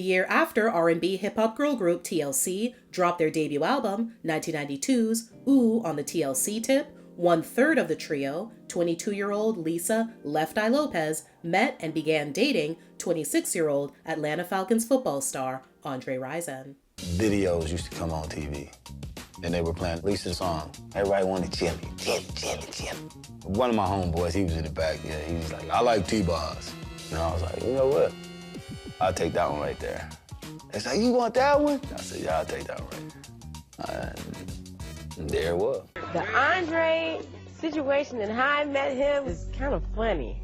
year after R&B hip-hop girl group TLC dropped their debut album, 1992's Ooh on the TLC tip, one-third of the trio, 22-year-old Lisa Left Eye Lopes, met and began dating 26-year-old Atlanta Falcons football star Andre Rison. Videos used to come on TV, and they were playing Lisa's song. Everybody wanted Chili. One of my homeboys, he was in the back, he was like, I like T-bars. And I was like, you know what? I'll take that one right there. They said, you want that one? I said, yeah, I'll take that one right. And there it was. The Andre situation and how I met him is kind of funny.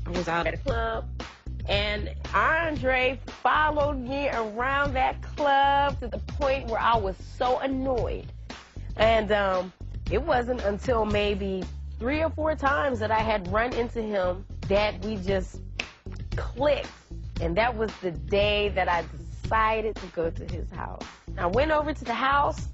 I was out at a club, and Andre followed me around that club to the point where I was so annoyed. And it wasn't until maybe 3 or 4 times that I had run into him that we just clicked. And that was the day that I decided to go to his house. I went over to the house,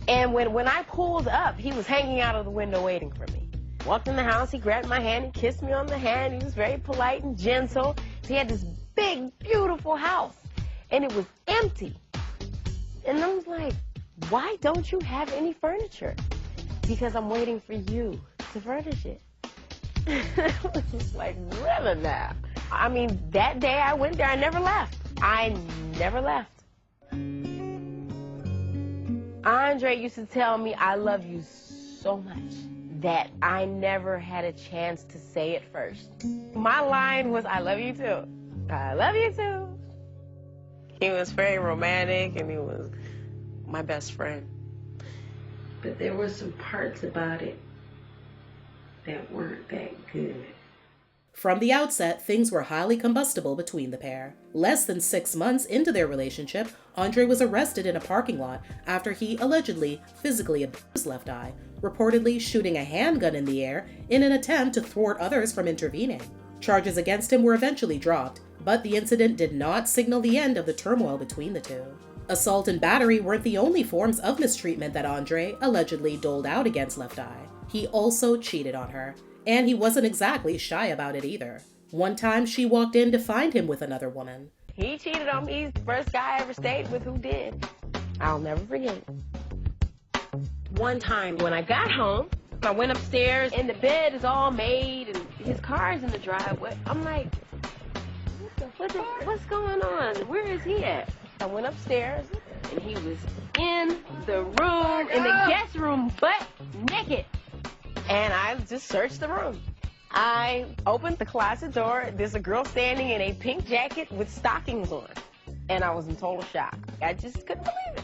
and when I pulled up, he was hanging out of the window waiting for me. Walked in the house, he grabbed my hand, he kissed me on the hand, he was very polite and gentle. He had this big, beautiful house, and it was empty. And I was like, why don't you have any furniture? Because I'm waiting for you to furnish it. I was just like, really now? I mean, that day I went there, I never left. I never left. Andre used to tell me, I love you so much that I never had a chance to say it first. My line was, I love you too. I love you too. He was very romantic, and he was my best friend. But there were some parts about it that weren't that good. From the outset, things were highly combustible between the pair. Less than 6 months into their relationship, Andre was arrested in a parking lot after he allegedly physically abused Left Eye, reportedly shooting a handgun in the air in an attempt to thwart others from intervening. Charges against him were eventually dropped, but the incident did not signal the end of the turmoil between the two. Assault and battery weren't the only forms of mistreatment that Andre allegedly doled out against Left Eye. He also cheated on her, and he wasn't exactly shy about it either. One time, she walked in to find him with another woman. He cheated on me. He's the first guy I ever stayed with who did. I'll never forget it. One time when I got home, I went upstairs, and the bed is all made, and his car's in the driveway. I'm like, what's going on? Where is he at? I went upstairs, and he was in the room, in the guest room, butt naked. And I just searched the room. I opened the closet door. There's a girl standing in a pink jacket with stockings on. And I was in total shock. I just couldn't believe it.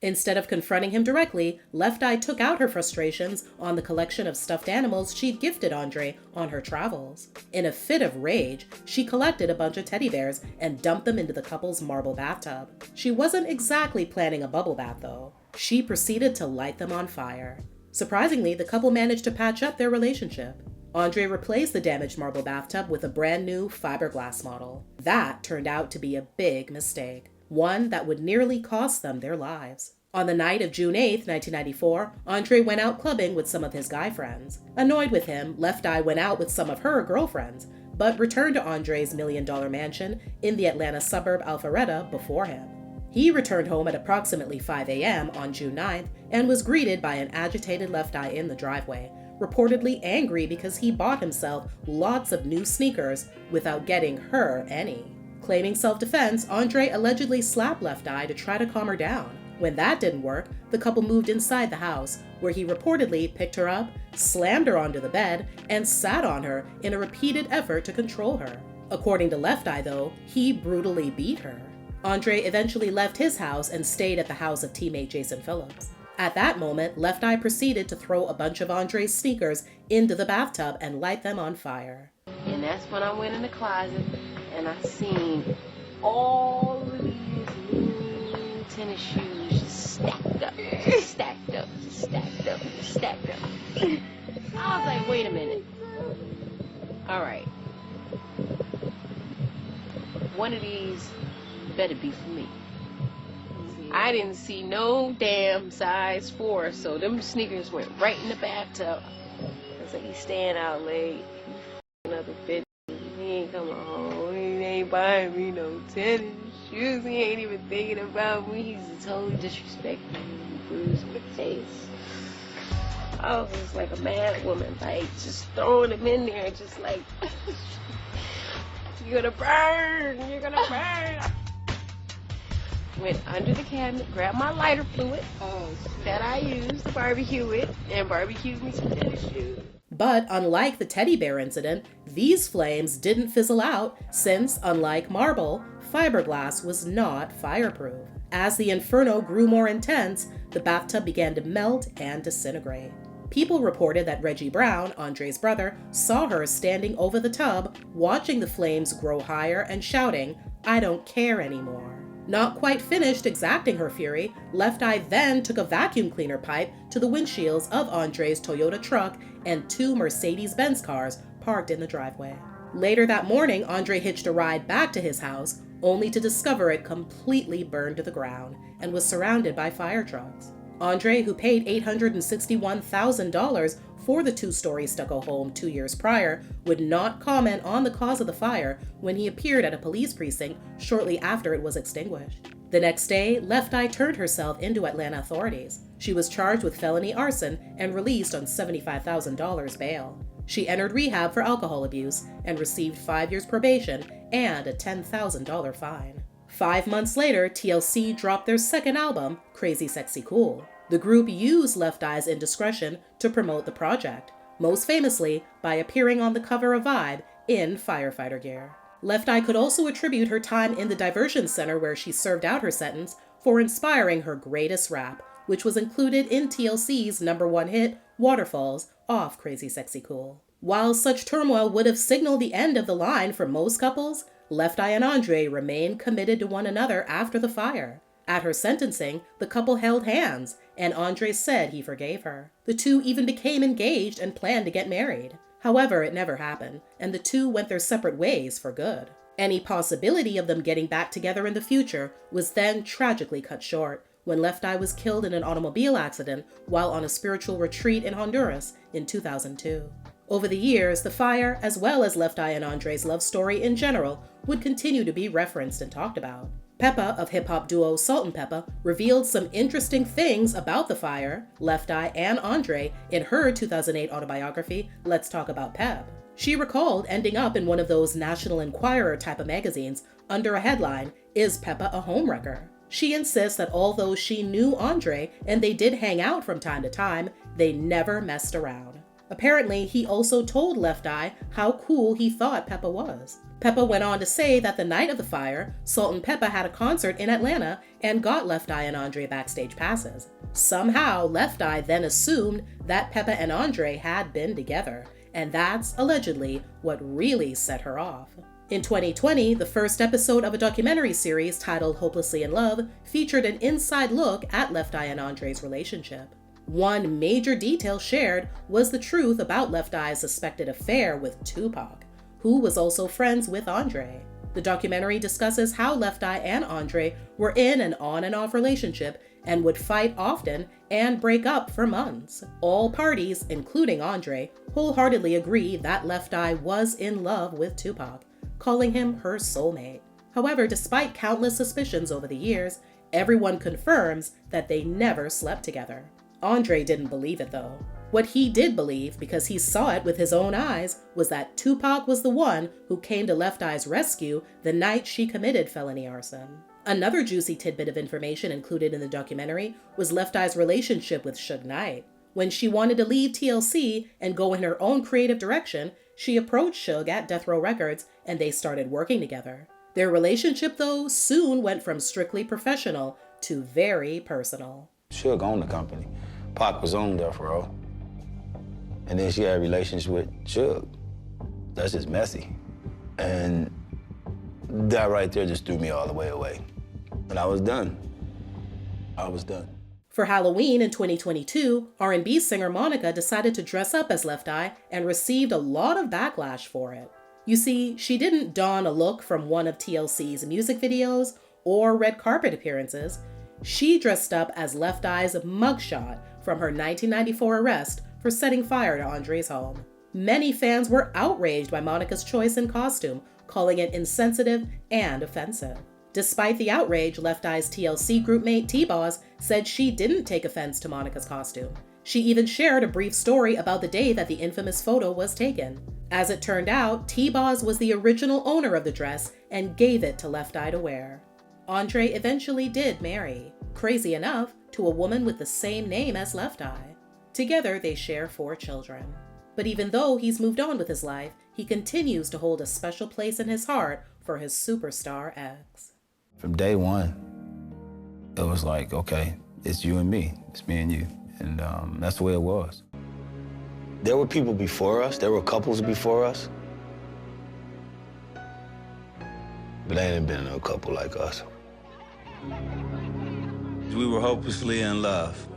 Instead of confronting him directly, Left Eye took out her frustrations on the collection of stuffed animals she'd gifted Andre on her travels. In a fit of rage, she collected a bunch of teddy bears and dumped them into the couple's marble bathtub. She wasn't exactly planning a bubble bath, though. She proceeded to light them on fire. Surprisingly, the couple managed to patch up their relationship. Andre replaced the damaged marble bathtub with a brand new fiberglass model. That turned out to be a big mistake, one that would nearly cost them their lives. On the night of June 8, 1994, Andre went out clubbing with some of his guy friends. Annoyed with him, Left Eye went out with some of her girlfriends, but returned to Andre's million-dollar mansion in the Atlanta suburb Alpharetta before him. He returned home at approximately 5 a.m. on June 9th and was greeted by an agitated Left Eye in the driveway, reportedly angry because he bought himself lots of new sneakers without getting her any. Claiming self-defense, Andre allegedly slapped Left Eye to try to calm her down. When that didn't work, the couple moved inside the house, where he reportedly picked her up, slammed her onto the bed, and sat on her in a repeated effort to control her. According to Left Eye, though, he brutally beat her. Andre eventually left his house and stayed at the house of teammate Jason Phillips. At that moment, Left Eye proceeded to throw a bunch of Andre's sneakers into the bathtub and light them on fire. And that's when I went in the closet, and I seen all of these new tennis shoes just stacked up, just stacked up, just stacked up, just stacked up. I was like, wait a minute. All right. One of these better be for me. I didn't see no damn size 4, so them sneakers went right in the bathtub. I was like, he's staying out late. Another bitch. He ain't coming home. ain't buying me no tennis shoes. He ain't even thinking about me. He's totally disrespecting me, Bruce, with taste. I was just like a mad woman, like just throwing him in there, just like, you're gonna burn, you're gonna burn. Went under the cabinet, grabbed my lighter fluid that I used to barbecue with, and barbecued me some tennis shoes. But unlike the teddy bear incident, these flames didn't fizzle out since, unlike marble, fiberglass was not fireproof. As the inferno grew more intense, the bathtub began to melt and disintegrate. People reported that Reggie Brown, Andre's brother, saw her standing over the tub, watching the flames grow higher and shouting, "I don't care anymore." Not quite finished exacting her fury, Left Eye then took a vacuum cleaner pipe to the windshields of Andre's Toyota truck and 2 Mercedes-Benz cars parked in the driveway. Later that morning, Andre hitched a ride back to his house, only to discover it completely burned to the ground and was surrounded by fire trucks. Andre, who paid $861,000 for the 2-story stucco home 2 years prior, would not comment on the cause of the fire when he appeared at a police precinct shortly after it was extinguished. The next day, Left Eye turned herself into Atlanta authorities. She was charged with felony arson and released on $75,000 bail. She entered rehab for alcohol abuse and received 5 years probation and a $10,000 fine. 5 months later, TLC dropped their second album, Crazy Sexy Cool. The group used Left Eye's indiscretion to promote the project, most famously by appearing on the cover of Vibe in firefighter gear. Left Eye could also attribute her time in the diversion center where she served out her sentence for inspiring her greatest rap, which was included in TLC's #1 hit, Waterfalls, off Crazy Sexy Cool. While such turmoil would have signaled the end of the line for most couples, Left Eye and Andre remained committed to one another after the fire. At her sentencing, the couple held hands, and Andre said he forgave her. The two even became engaged and planned to get married. However, it never happened, and the two went their separate ways for good. Any possibility of them getting back together in the future was then tragically cut short when Left Eye was killed in an automobile accident while on a spiritual retreat in Honduras in 2002. Over the years, the fire, as well as Left Eye and Andre's love story in general, would continue to be referenced and talked about. Peppa of hip-hop duo Salt-N-Pepa revealed some interesting things about the fire, Left Eye, and Andre in her 2008 autobiography, Let's Talk About Pep. She recalled ending up in one of those National Enquirer type of magazines under a headline, "Is Peppa a Homewrecker?" She insists that although she knew Andre and they did hang out from time to time, they never messed around. Apparently, he also told Left Eye how cool he thought Peppa was. Peppa went on to say that the night of the fire, Salt-N-Pepa had a concert in Atlanta and got Left Eye and Andre backstage passes. Somehow, Left Eye then assumed that Peppa and Andre had been together, and that's allegedly what really set her off. In 2020, the first episode of a documentary series titled Hopelessly in Love featured an inside look at Left Eye and Andre's relationship. One major detail shared was the truth about Left Eye's suspected affair with Tupac, who was also friends with Andre. The documentary discusses how Left Eye and Andre were in an on and off relationship and would fight often and break up for months. All parties, including Andre, wholeheartedly agree that Left Eye was in love with Tupac, calling him her soulmate. However, despite countless suspicions over the years, everyone confirms that they never slept together. Andre didn't believe it though. What he did believe, because he saw it with his own eyes, was that Tupac was the one who came to Left Eye's rescue the night she committed felony arson. Another juicy tidbit of information included in the documentary was Left Eye's relationship with Suge Knight. When she wanted to leave TLC and go in her own creative direction, she approached Suge at Death Row Records and they started working together. Their relationship, though, soon went from strictly professional to very personal. Suge owned the company. Pac was on Death Row. And then she had relations with Suge. That's just messy. And that right there just threw me all the way away. And I was done. I was done. For Halloween in 2022, R&B singer Monica decided to dress up as Left Eye and received a lot of backlash for it. You see, she didn't don a look from one of TLC's music videos or red carpet appearances. She dressed up as Left Eye's mugshot from her 1994 arrest for setting fire to Andre's home. Many fans were outraged by Monica's choice in costume, calling it insensitive and offensive. Despite the outrage, Left Eye's TLC groupmate T-Boz said she didn't take offense to Monica's costume. She even shared a brief story about the day that the infamous photo was taken. As it turned out, T-Boz was the original owner of the dress and gave it to Left Eye to wear. Andre eventually did marry, crazy enough, to a woman with the same name as Left Eye. Together, they share 4 children. But even though he's moved on with his life, he continues to hold a special place in his heart for his superstar ex. From day one, it was like, okay, it's you and me. It's me and you. And that's the way it was. There were people before us. There were couples before us. But there ain't been no couple like us. We were hopelessly in love.